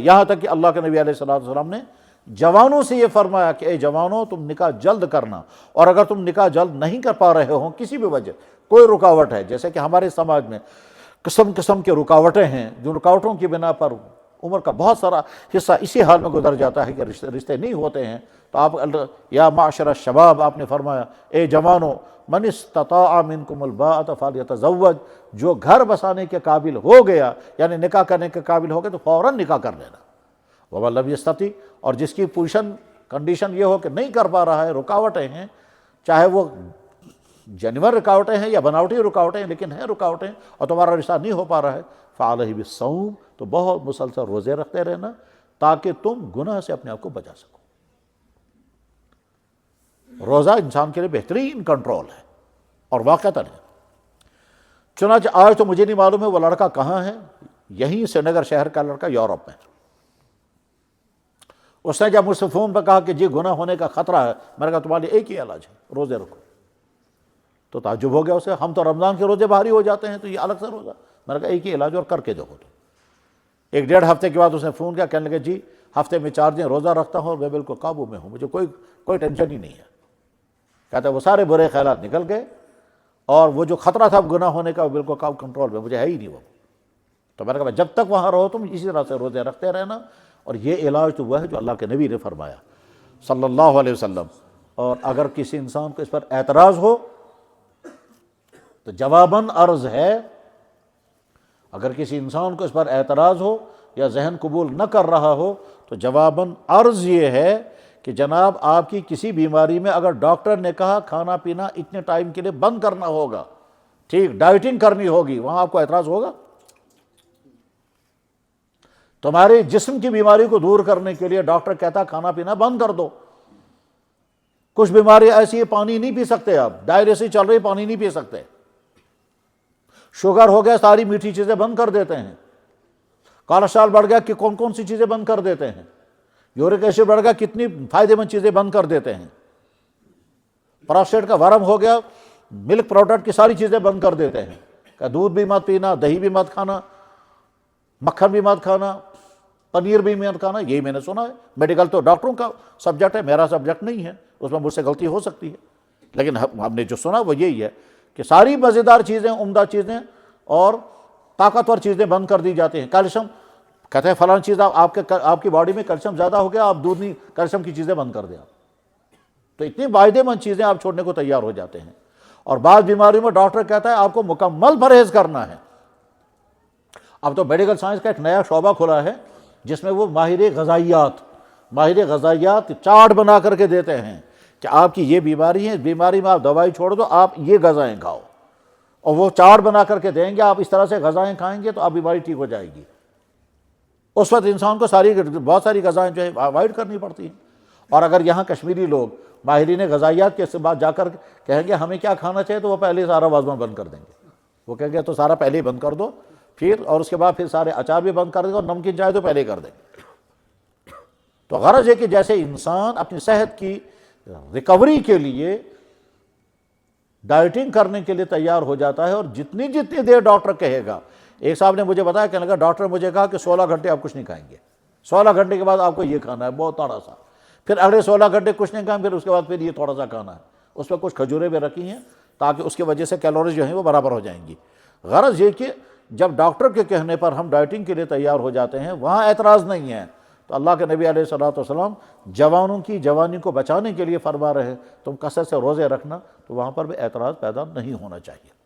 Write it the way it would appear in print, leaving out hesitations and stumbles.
یہاں تک کہ اللہ کے نبی علیہ الصلوۃ والسلام نے جوانوں سے یہ فرمایا کہ اے جوانوں تم نکاح جلد کرنا، اور اگر تم نکاح جلد نہیں کر پا رہے ہو کسی بھی وجہ، کوئی رکاوٹ ہے، جیسے کہ ہمارے سماج میں قسم قسم کے رکاوٹیں ہیں، جو رکاوٹوں کی بنا پر عمر کا بہت سارا حصہ اسی حال میں گزر جاتا ہے کہ رشتے نہیں ہوتے ہیں، تو آپ یا معاشر الشباب آپ نے فرمایا اے جوانوں من استطاع منکم الباءۃ فلیتزوج، جو گھر بسانے کے قابل ہو گیا یعنی نکاح کرنے کے قابل ہو گیا تو فوراً نکاح کر لینا، ومن لم یستطع، اور جس کی کنڈیشن یہ ہو کہ نہیں کر پا رہا ہے، رکاوٹیں ہیں، چاہے وہ جینور رکاوٹیں ہیں یا بناوٹی رکاوٹیں ہیں لیکن ہیں رکاوٹیں، اور تمہارا رشتہ نہیں ہو پا رہا ہے، فعلیہ بالصوم، تو بہت مسلسل روزے رکھتے رہنا تاکہ تم گناہ سے اپنے آپ کو بچا سکو۔ روزہ انسان کے لیے بہترین کنٹرول ہے اور واقعتاً ہے۔ چنانچہ آج تو مجھے نہیں معلوم ہے وہ لڑکا کہاں ہے، یہیں سری نگر شہر کا لڑکا یورپ میں، اس نے جب مجھ سے فون پہ کہا کہ جی گناہ ہونے کا خطرہ ہے، میں نے کہا تمہارے لیے ایک ہی علاج ہے، روزے رکھو۔ تو تعجب ہو گیا اسے، ہم تو رمضان کے روزے بھاری ہو جاتے ہیں تو یہ الگ سے روزہ، میں نے کہا ایک ہی علاج اور کر کے دیکھو۔ تو ایک ڈیڑھ ہفتے کے بعد اس نے فون کیا، کہنے لگے جی ہفتے میں 4 دن روزہ رکھتا ہوں اور میں بالکل قابو میں ہوں، مجھے کوئی ٹینشن ہی نہیں ہے۔ کہتا ہے وہ سارے برے خیالات نکل گئے اور وہ جو خطرہ تھا گناہ ہونے کا وہ بالکل کنٹرول میں، مجھے ہے ہی نہیں وہ۔ تو میں نے کہا جب تک وہاں رہو تم اسی طرح سے روزے رکھتے رہنا، اور یہ علاج تو وہ ہے جو اللہ کے نبی نے فرمایا صلی اللہ علیہ وسلم۔ اور اگر کسی انسان کو اس پر اعتراض ہو تو جواباً عرض ہے، اگر کسی انسان کو اس پر اعتراض ہو یا ذہن قبول نہ کر رہا ہو تو جواباً عرض یہ ہے کہ جناب آپ کی کسی بیماری میں اگر ڈاکٹر نے کہا کھانا پینا اتنے ٹائم کے لیے بند کرنا ہوگا، ٹھیک ڈائٹنگ کرنی ہوگی، وہاں آپ کو اعتراض ہوگا؟ تمہارے جسم کی بیماری کو دور کرنے کے لیے ڈاکٹر کہتا کھانا پینا بند کر دو، کچھ بیماری ایسی ہے پانی نہیں پی سکتے، آپ ڈائریسی چل رہی پانی نہیں پی سکتے، شوگر ہو گیا ساری میٹھی چیزیں بند کر دیتے ہیں، کولیسٹرول بڑھ گیا کہ کون سی چیزیں بند کر دیتے ہیں، یورک ایسڈ بڑھ گیا کتنی فائدے مند چیزیں بند کر دیتے ہیں، پراسٹیٹ کا ورم ہو گیا ملک پروڈکٹ کی ساری چیزیں بند کر دیتے ہیں، کہ دودھ بھی مت پینا، دہی بھی مت کھانا، مکھن بھی مت کھانا، پنیر بھی مت کھانا، یہی میں نے سنا ہے۔ میڈیکل تو ڈاکٹروں کا سبجیکٹ ہے، میرا سبجیکٹ نہیں ہے، اس میں مجھ سے غلطی ہو سکتی ہے، لیکن ہم نے جو سنا وہ یہی ہے کہ ساری مزیدار چیزیں، عمدہ چیزیں اور طاقتور چیزیں بند کر دی جاتی ہیں۔ کیلشیم کہتے ہیں فلاں چیز آپ کی باڈی میں کیلشیم زیادہ ہو گیا، آپ دودھ نہیں، کیلشیم کی چیزیں بند کر دیں آپ، تو اتنی فائدے مند چیزیں آپ چھوڑنے کو تیار ہو جاتے ہیں۔ اور بعض بیماریوں میں ڈاکٹر کہتا ہے آپ کو مکمل پرہیز کرنا ہے۔ اب تو میڈیکل سائنس کا ایک نیا شعبہ کھلا ہے جس میں وہ ماہر غذائیات چارٹ بنا کر کے دیتے ہیں کہ آپ کی یہ بیماری ہے، اس بیماری میں آپ دوائی چھوڑ دو، آپ یہ غذائیں کھاؤ، اور وہ چارٹ بنا کر کے دیں گے، آپ اس طرح سے غذائیں کھائیں گے تو آپ بیماری ٹھیک ہو جائے گی۔ اس وقت انسان کو بہت ساری غذائیں جو ہے اوائڈ کرنی پڑتی ہیں۔ اور اگر یہاں کشمیری لوگ ماہرین غذائیات کے بعد جا کر کہیں گے ہمیں کیا کھانا چاہیے تو وہ پہلے سارا وازوان بند کر دیں گے، وہ کہیں گے تو سارا پہلے ہی بند کر دو، پھر اور اس کے بعد پھر سارے اچار بھی بند کر دیں گے، اور نمکین چائے تو پہلے ہی کر دیں گے۔ تو غرض ہے کہ جیسے انسان اپنی صحت کی ریکوری کے لیے ڈائٹنگ کرنے کے لیے تیار ہو جاتا ہے، اور جتنی دیر ڈاکٹر کہے گا، ایک صاحب نے مجھے بتایا، کہنے لگا ڈاکٹر نے مجھے کہا کہ 16 گھنٹے آپ کچھ نہیں کھائیں گے، 16 گھنٹے کے بعد آپ کو یہ کھانا ہے بہت تھوڑا سا، پھر اگلے 16 گھنٹے کچھ نہیں کھائیں، پھر اس کے بعد پھر یہ تھوڑا سا کھانا ہے، اس پہ کچھ کھجوریں بھی رکھی ہیں تاکہ اس کی وجہ سے کیلوریز جو ہیں وہ برابر ہو جائیں گی۔ غرض یہ کہ جب ڈاکٹر کے کہنے پر ہم ڈائٹنگ کے لیے تیار ہو جاتے ہیں وہاں اعتراض نہیں ہے، تو اللہ کے نبی علیہ الصلوۃ والسلام جوانوں کی جوانی کو بچانے کے لیے فرما رہے تم کثرت سے روزے رکھنا، تو وہاں پر بھی اعتراض پیدا نہیں ہونا چاہیے۔